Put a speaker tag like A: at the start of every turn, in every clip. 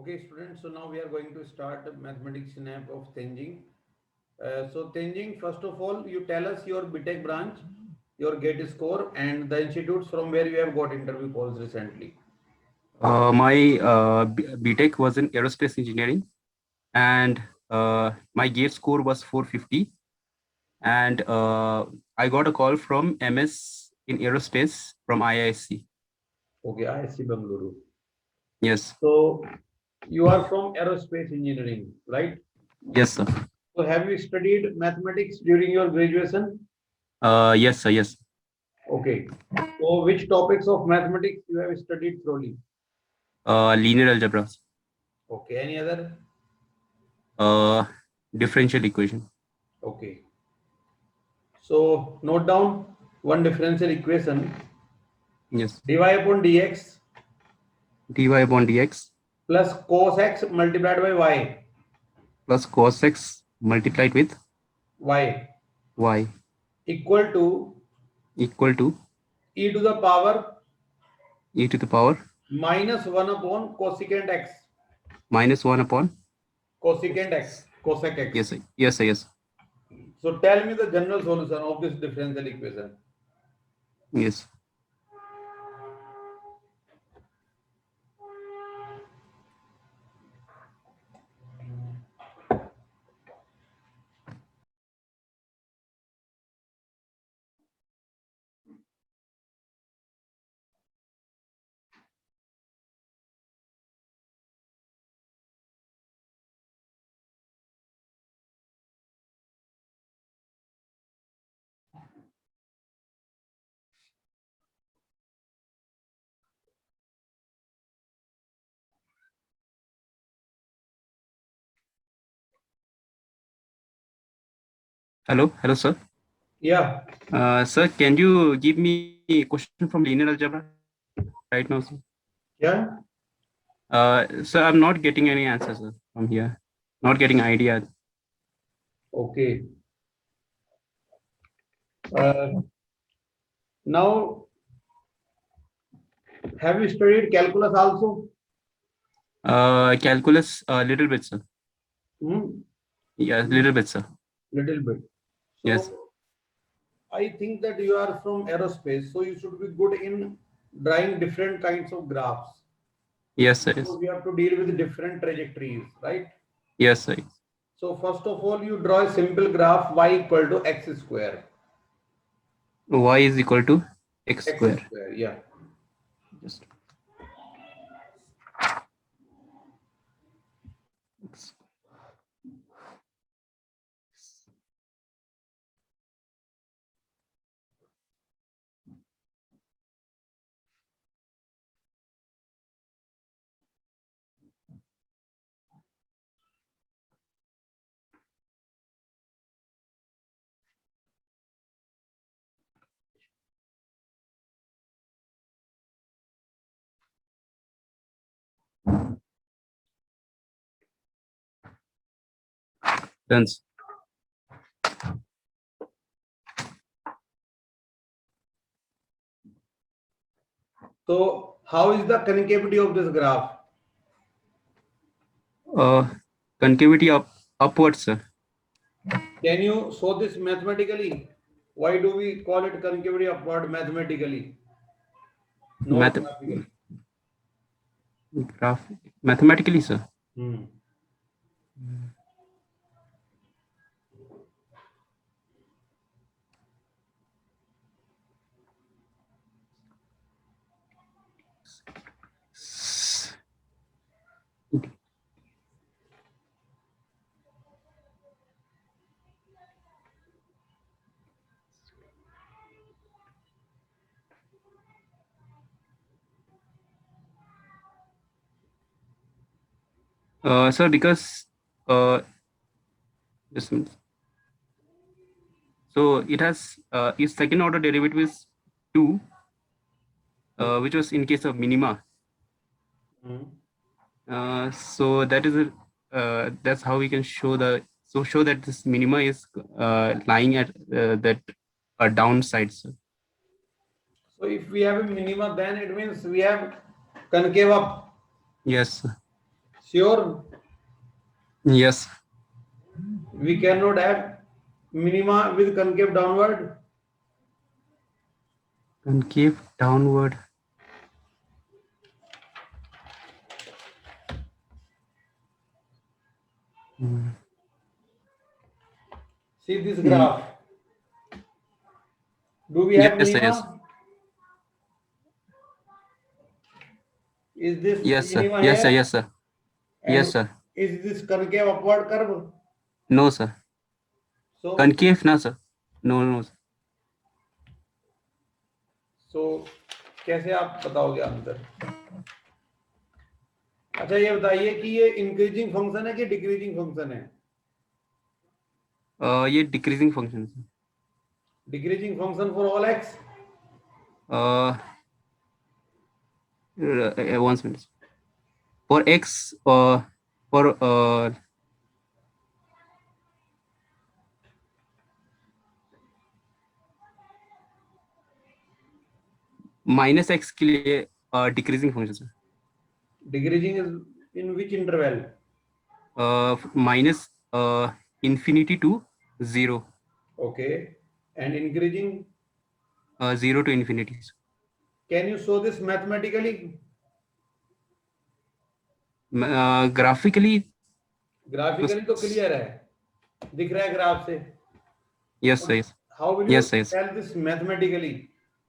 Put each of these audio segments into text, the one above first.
A: Okay, students, so now we are going to start the mathematics snap of Tenjing. So Tenjing, first of all, you tell us your BTech branch, your GATE score, and the institutes from where you have got interview calls recently.
B: My BTech was in aerospace engineering, and my GATE score was 450. And I got a call from MS in aerospace from IISc.
A: Okay, ISC Bengaluru.
B: Yes,
A: So you are from aerospace engineering, right?
B: yes, sir.
A: So have you studied mathematics during your graduation?
B: Yes, sir. Yes.
A: Okay. So which topics of mathematics you have studied thoroughly?
B: Linear algebra,
A: Okay. Any other?
B: uh, differential equation.
A: Okay. So note down one differential equation
B: Yes.
A: dy upon dx
B: Dy upon dx
A: plus cos x multiplied by
B: plus cos x multiplied with
A: y
B: y
A: equal to
B: equal to
A: e to the power
B: e to the power
A: minus 1 upon cosecant x.
B: minus 1 upon.
A: Cosecant x. Cosec x.
B: Yes, sir. Yes, sir. Yes.
A: So tell me the general solution of this differential equation.
B: Yes. Hello, sir.
A: Yeah.
B: Sir, can you give me a question from linear algebra right now, sir?
A: Yeah.
B: Sir, I'm not getting any answers, sir, from here. Not getting idea.
A: Okay. Now, have you studied calculus also?
B: Calculus, a little bit, sir.
A: Hmm?
B: Yeah, little bit, sir.
A: Little bit.
B: Yes.
A: So I think that you are from aerospace, so you should be good in drawing different kinds of graphs.
B: Yes, sir. Yes.
A: So we have to deal with different trajectories, right?
B: Yes, sir.
A: So first of all, you draw a simple graph y equal to x square.
B: Y is equal to x
A: X
B: square.
A: square, yeah.
B: Just x. Done.
A: So how is the concavity of this graph?
B: Concavity upwards, sir.
A: Can you show this mathematically? Why do we call it concavity upward mathematically? Not
B: Math
A: graphically.
B: graph mathematically, sir.
A: Hmm.
B: Sir, because just a minute. So it has its second order derivative is 2, which was in case of minima.
A: Hmm.
B: So that is that's how we can show show that this minima is lying at that downside, sir.
A: So if we have a minima, then it means we have concave up.
B: Yes, sir.
A: Sure,
B: Yes.
A: we cannot have minima with concave downward.
B: Concave downward. Hmm.
A: See this graph. Do we have
B: Yes, sir,
A: minima?
B: yes.
A: Is this
B: Yes, sir.
A: minima
B: Yes, sir.
A: here?
B: Yes, sir.
A: And
B: Yes, sir.
A: is this concave upward curve?
B: No, sir.
A: So,
B: Concave, na, sir. No, no. Sir.
A: so कैसे आप बताओगे answer? अच्छा ये बताइए कि ये increasing function है कि डिक्रीजिंग फंक्शन है?
B: ये decreasing function. Sir.
A: Decreasing function for all x?
B: One minute. For x, for minus x के लिए decreasing function. Sir.
A: Decreasing is in which interval?
B: Minus infinity to 0.
A: Okay. And increasing?
B: 0 to infinity. Sir.
A: Can you show this mathematically?
B: Graphically.
A: Graphically तो clear है, दिख रहा है graph से.
B: Yes, sir. Yes.
A: How will you
B: Yes, yes.
A: tell this mathematically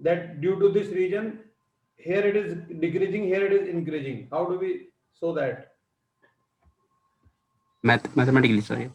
A: that due to this region here it is decreasing, here it is increasing? How do we show that?
B: Mathematically, sorry.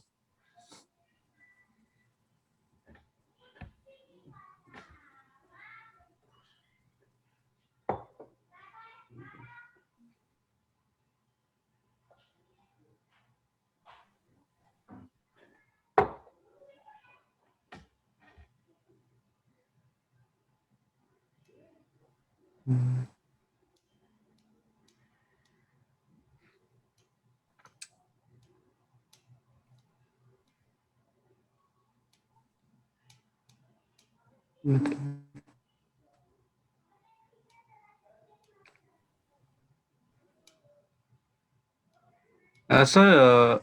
B: Sir,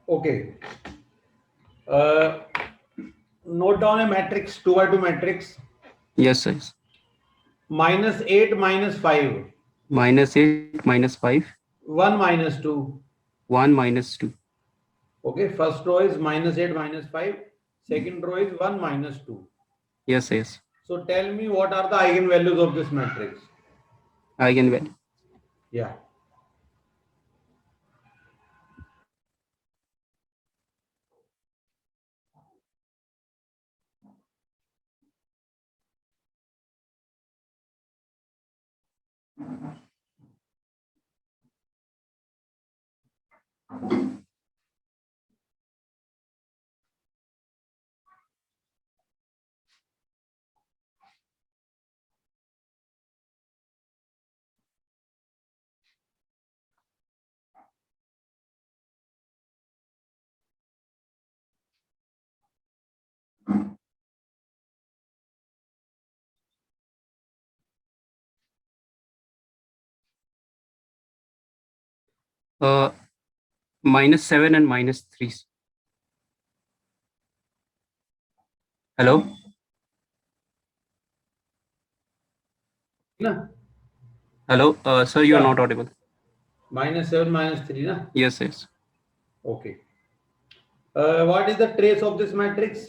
A: Okay. Note down a matrix, 2 by 2 matrix.
B: yes, sir. Yes.
A: -8 -5.
B: -8 -5.
A: 1 -2.
B: 1 -2.
A: Okay, first row is -8 -5. Second row is 1 -2.
B: Yes, yes.
A: So tell me what are the eigenvalues of this matrix?
B: Eigenvalue.
A: Yeah.
B: -7 and -3. Hello?
A: Na?
B: Hello? Sir, you are
A: Yeah.
B: not audible.
A: -7 -3, na?
B: Yes, yes.
A: Okay. What is the trace of this matrix?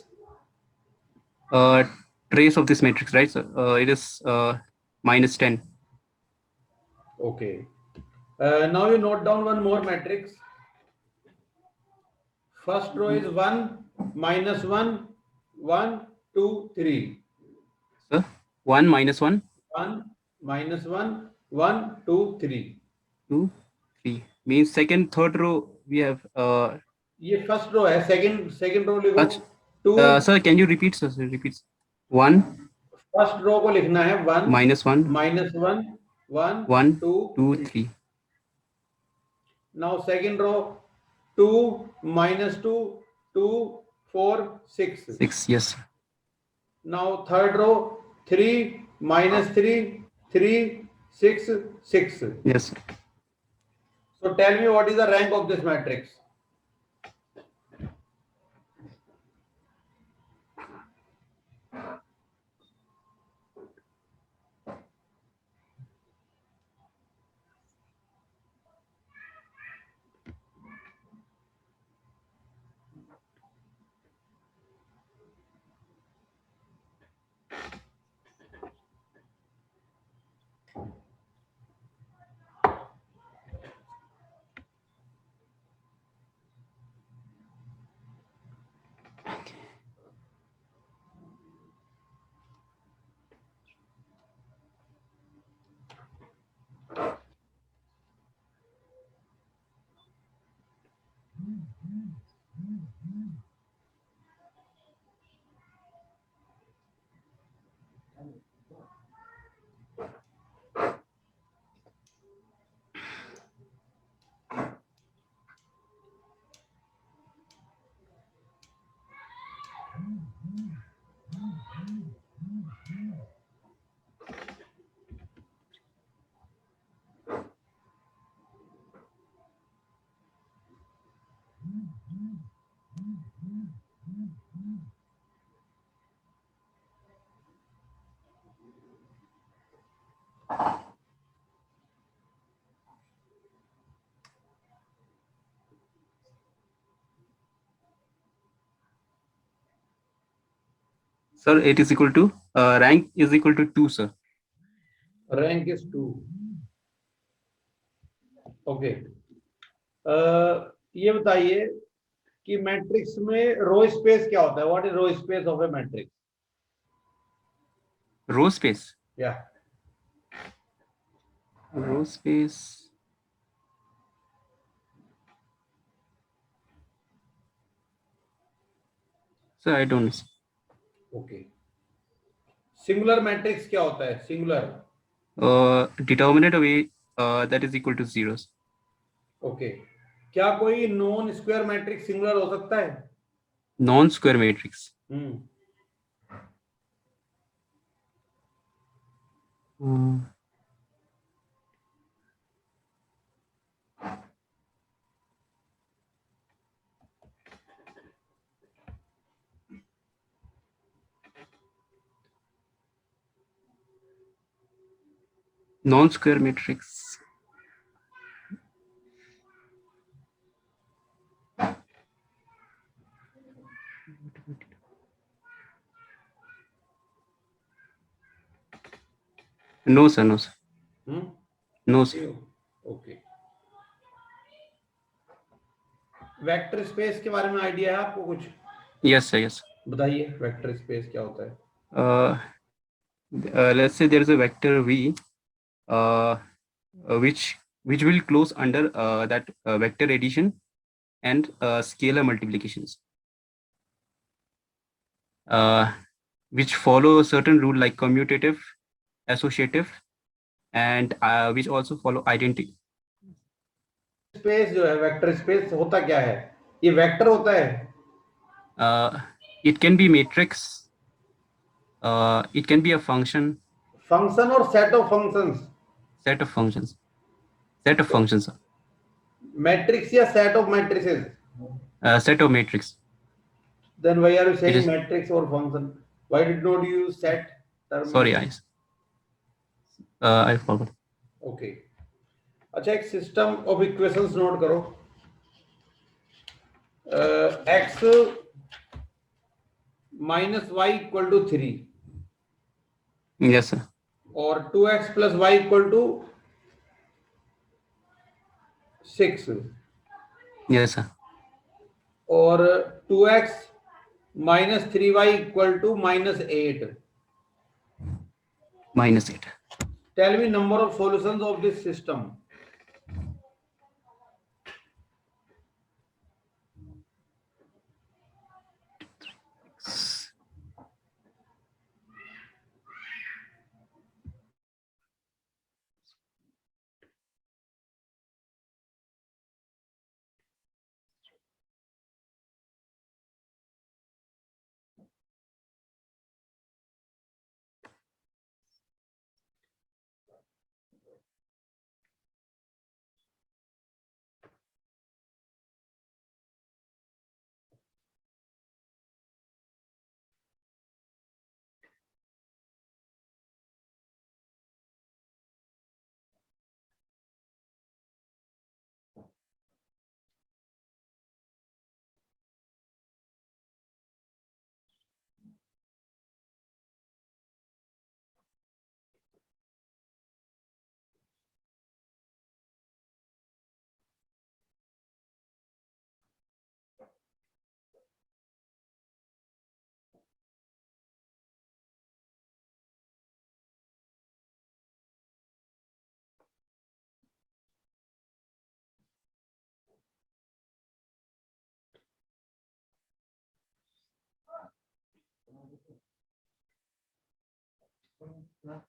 B: Trace of this matrix, right, sir? It is -10.
A: Okay. Now you note down one more matrix. First row is 1 -1 1 2 3.
B: Sir? 1 -1.
A: 1 -1 1 2 3.
B: 2, 3. Means second, third row we have.
A: ये first row है, second row लिखो.
B: अच्छा.
A: 2.
B: Sir, can you repeat, sir? Repeat. 1
A: first row को लिखना है 1
B: -1
A: -1 1
B: 1
A: 2
B: 2
A: 3.
B: 3.
A: Now second row 2 -2 2 4 6.
B: 6. Yes.
A: Now third row, 3, -3, 3, 6, 6.
B: Yes, sir.
A: So tell me what is the rank of this matrix?
B: Sir, it is equal to rank is equal to 2, sir.
A: Rank is 2. Okay, ये बताइए कि matrix में row space क्या होता है? What is row space of a matrix?
B: Row space.
A: या
B: Row space. Sir, I don't know.
A: Okay, singular matrix क्या होता है? Singular,
B: Determinant of A that is equal to zeros.
A: Okay, क्या कोई नॉन स्क्वायर मैट्रिक्स सिंगुलर हो सकता है?
B: Non-square matrix.
A: हम्म,
B: Uh, Non-square matrix. No, sir. No, sir.
A: हम्म,
B: No, sir.
A: Okay. Vector space के बारे में आइडिया है आपको कुछ?
B: Yes, sir. Yes.
A: बताइए वेक्टर स्पेस क्या होता है?
B: Let's say there is a vector V, uh, which will close under that vector addition and scalar multiplications, which follow a certain rule like commutative, associative, and which also follow identity.
A: Space जो है, vector space होता क्या है? ये vector होता है?
B: It can be matrix. It can be a function.
A: Function और set of functions?
B: Set of functions. Set of functions. Sir.
A: Matrix या set of matrices?
B: Set of matrix.
A: Then why are you
B: It
A: saying
B: is.
A: matrix or function? Why did not you use set term?
B: Sorry, I forgot.
A: Okay, अच्छा, एक system of equations note करो। X minus Y equal to 3
B: Yes, sir.
A: और 2x plus Y equal to 6
B: Yes, sir.
A: और 2x minus 3y equal to -8।
B: -8.
A: Tell me number of solutions of this system.
B: Hmm.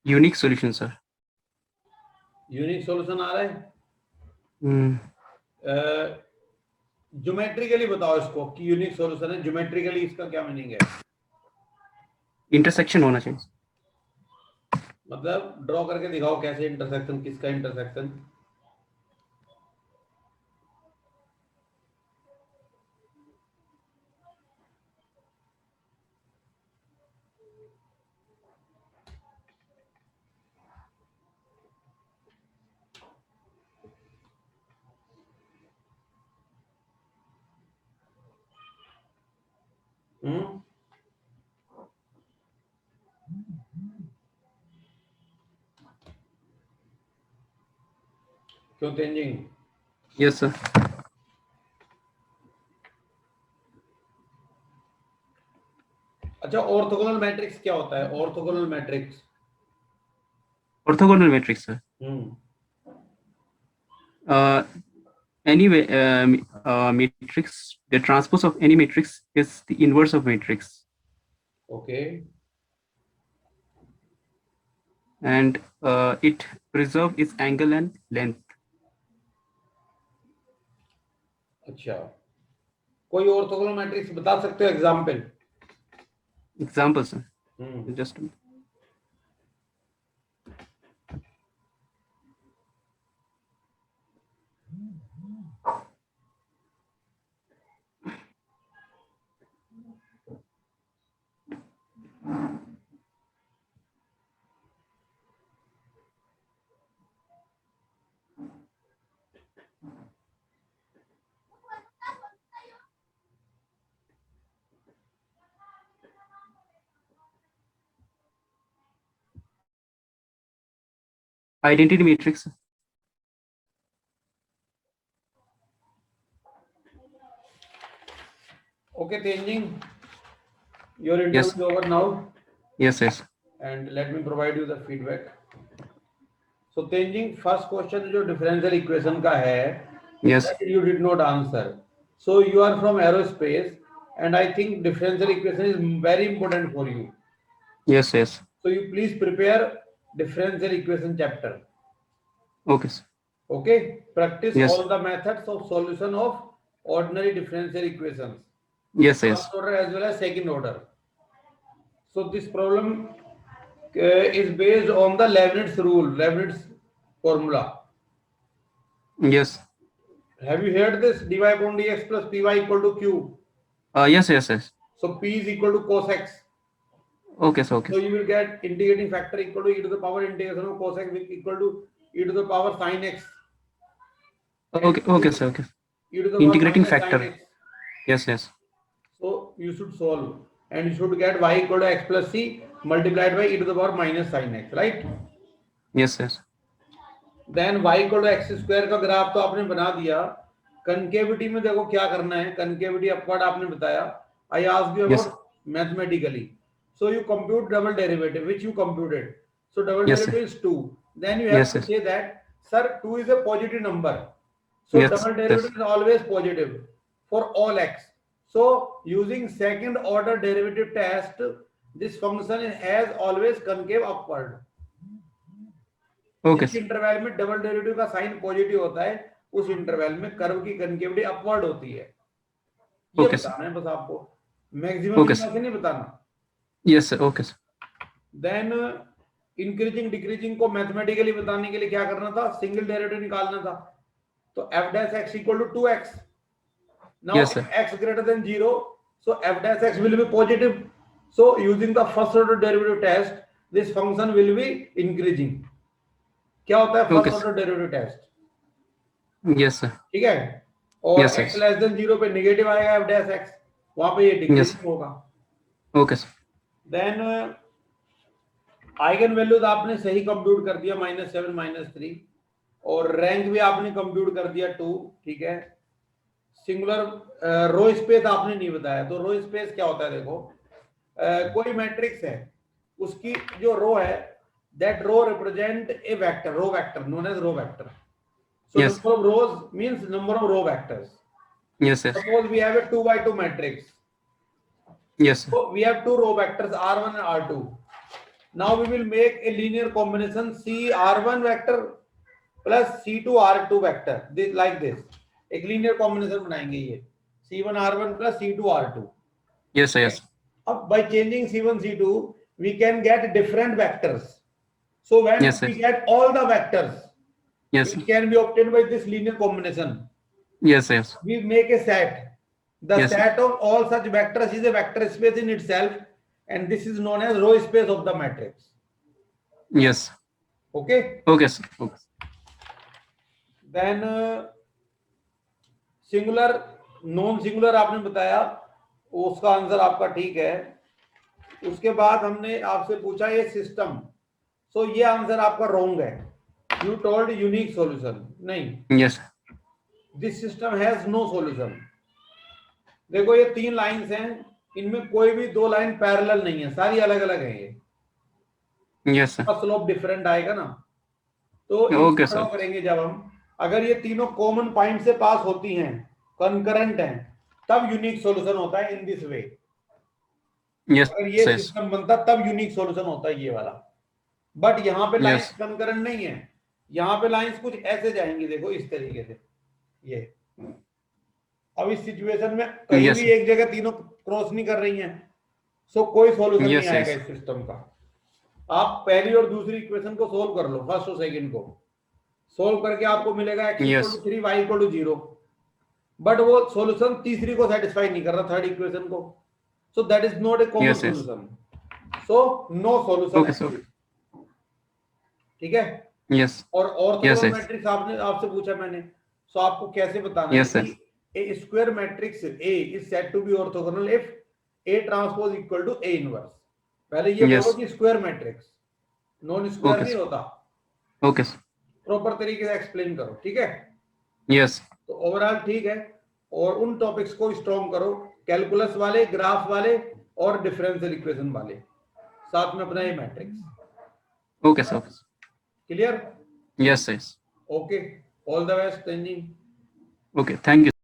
B: Unique solution, sir.
A: Unique solution आ रहा है?
B: Hmm.
A: Geometrically बताओ इसको कि unique solution है, geometrically इसका क्या मीनिंग है?
B: इंटरसेक्शन होना चाहिए।
A: मतलब ड्रॉ करके दिखाओ कैसे इंटरसेक्शन, किसका इंटरसेक्शन? हम्म, क्यों तेंजिंग?
B: Yes, sir.
A: अच्छा, ऑर्थोगोनल मैट्रिक्स क्या होता है? Orthogonal matrix.
B: Orthogonal matrix, sir. Anyway, matrix, the transpose of any matrix is the inverse of matrix.
A: Okay.
B: And it preserve its angle and length.
A: अच्छा, कोई orthogonal matrix बता सकते हो example?
B: Example, sir. Just identity matrix.
A: Okay, Tenjing, your interview
B: Yes.
A: is over now.
B: Yes, yes.
A: And let me provide you the feedback. So Tenjing, first question जो differential equation का है,
B: Yes.
A: that you did not answer. So you are from aerospace, and I think differential equation is very important for you.
B: Yes, yes.
A: So you please prepare differential equation chapter.
B: Okay, sir.
A: Okay, practice
B: Yes.
A: all the methods of solution of ordinary differential equations.
B: Yes, yes.
A: First order as well as second order. So this problem is based on the Leibniz rule, Leibniz formula.
B: Yes.
A: Have you heard this? dy upon dx plus py equal to q.
B: Yes, yes, yes.
A: So p is equal to cos x.
B: Okay, sir. Okay.
A: So you will get integrating factor equal to e to the power integration of cos x equal to e to the power sin x.
B: Okay, okay, sir. Okay.
A: E to the
B: Integrating
A: power minus sin
B: factor.
A: x.
B: Yes, yes.
A: So you should solve, and you should get y equal to x plus c multiplied by e to the power minus sin x, right?
B: Yes, yes.
A: Then y equal to x square का graph तो आपने बना दिया. Concavity में देखो क्या करना है. कनकेविटी अपवर्ड आपने बताया. I asked you
B: Yes.
A: about mathematically. So you compute double derivative, which you computed. So double
B: Yes, sir.
A: derivative is 2. Then you have
B: Yes,
A: to
B: yes.
A: say that, sir, 2 is a positive number. So
B: Yes,
A: double
B: yes.
A: derivative is always positive for all x. So using second order derivative test, this function has always concave upward.
B: Okay,
A: जिस
B: sir.
A: Interval में double derivative का sign positive होता है, उस interval में curve की concavity upward होती है. ये
B: Okay, sir.
A: बताना है बस आपको. Maximum
B: Okay, sir.
A: मिनिमम से नहीं बताना.
B: Yes, sir. Okay, sir.
A: Then increasing decreasing को मैथमेटिकली बताने के लिए क्या करना था? सिंगल डेरिवेटिव निकालना था. तो f dash x equal to 2x. Now
B: Yes,
A: if
B: sir.
A: x greater than 0, so f dash x will be positive. So using the first order derivative test, this function will be increasing. क्या होता है
B: Okay,
A: first order derivative test?
B: yes sir.
A: ठीक है, और
B: Yes,
A: x
B: yes.
A: Less than 0 पे negative आएगा f dash x, वहां पे ये डिक्रीजिंग होगा.
B: Okay sir.
A: Then eigenvalues आपने सही कंप्यूट कर दिया -7 -3, और रैंक भी आपने कंप्यूट कर दिया 2. ठीक है, सिंगुलर रो स्पेस आपने नहीं बताया. तो रो स्पेस क्या होता है? देखो, कोई मैट्रिक्स है, उसकी जो रो है, that row represent a vector, row vector known as row vector. So
B: Yes.
A: number of rows means number of row vectors.
B: Yes, yes.
A: Suppose we have a 2 by 2 matrix.
B: Yes, sir.
A: So we have two row vectors R1 and R2. Now we will make a linear combination CR1 vector plus C2 R2 vector. This like this. एक linear combination बनाएंगे ये C1 R1 plus C2 R2.
B: Yes, sir. Yes.
A: अब by changing C1 C2 we can get different vectors. So when
B: Yes,
A: we
B: sir.
A: get all the vectors,
B: Yes, sir.
A: it can be obtained by this linear combination.
B: Yes, sir. Yes.
A: We make a set. The
B: Yes, sir.
A: set of all such vectors is a vector space in itself, and this is known as row space of the matrix.
B: Yes.
A: Okay.
B: Okay, sir. Okay.
A: Then singular non singular आपने बताया, उसका answer आपका ठीक है. उसके बाद हमने आपसे पूछा ये सिस्टम, सो ये आंसर आपका रॉन्ग है. You told unique solution. नहीं,
B: Yes.
A: This system has no solution. देखो ये 3 लाइंस हैं, इनमें कोई भी 2 लाइन पैरेलल नहीं है, सारी अलग अलग है. ये
B: Yes, sir.
A: स्लोप डिफरेंट आएगा ना. तो
B: Okay,
A: इसको
B: sir.
A: करेंगे जब हम, अगर ये तीनों कॉमन पॉइंट से पास होती हैं, कंकरेंट हैं, तब यूनिक सॉल्यूशन होता है इन दिस वे.
B: Yes,
A: अगर ये
B: sir.
A: सिस्टम बनता तब यूनिक सॉल्यूशन होता है ये वाला. बट यहाँ पे लाइंस
B: Yes.
A: कंकरेंट नहीं है, यहाँ पे लाइंस कुछ ऐसे जाएंगी. देखो इस तरीके से ये. अब इस सिचुएशन में कहीं
B: Yes,
A: भी
B: sir.
A: एक जगह तीनों क्रॉस नहीं कर रही हैं, सो कोई सॉल्यूशन
B: Yes,
A: नहीं आएगा
B: yes.
A: इस सिस्टम का. आप पहली और दूसरी इक्वेशन को सोल्व कर लो, फर्स्ट और सेकंड को सोल्व करके आपको मिलेगा x
B: Yes.
A: 3 y 0. बट वो सॉल्यूशन तीसरी को सेटिस्फाई नहीं कर रहा, थर्ड इक्वेशन को. So that is not a common
B: Yes, yes.
A: Solution. So no solution.
B: Okay, sir.
A: ठीक है.
B: Yes.
A: और
B: Yes,
A: ऑर्थोगोनल
B: yes.
A: मैट्रिक्स आपने आपसे पूछा मैंने, सो आपको कैसे बताना
B: Yes,
A: है कि a square matrix A is said to be orthogonal if A transpose equal to A inverse. पहले ये
B: Yes.
A: बोलो कि square matrix, non square
B: Okay,
A: नहीं
B: sir.
A: होता.
B: Okay, sir.
A: प्रॉपर तरीके से एक्सप्लेन करो. ठीक है.
B: Yes.
A: तो ओवरऑल ठीक है, और उन टॉपिक्स को स्ट्रॉन्ग करो, कैलकुलस वाले, ग्राफ वाले और डिफरेंशियल इक्वेशन वाले, साथ में अपना ये matrix.
B: Okay, sir.
A: Clear?
B: Yes, yes.
A: Okay, all the best.
B: Okay, thank you.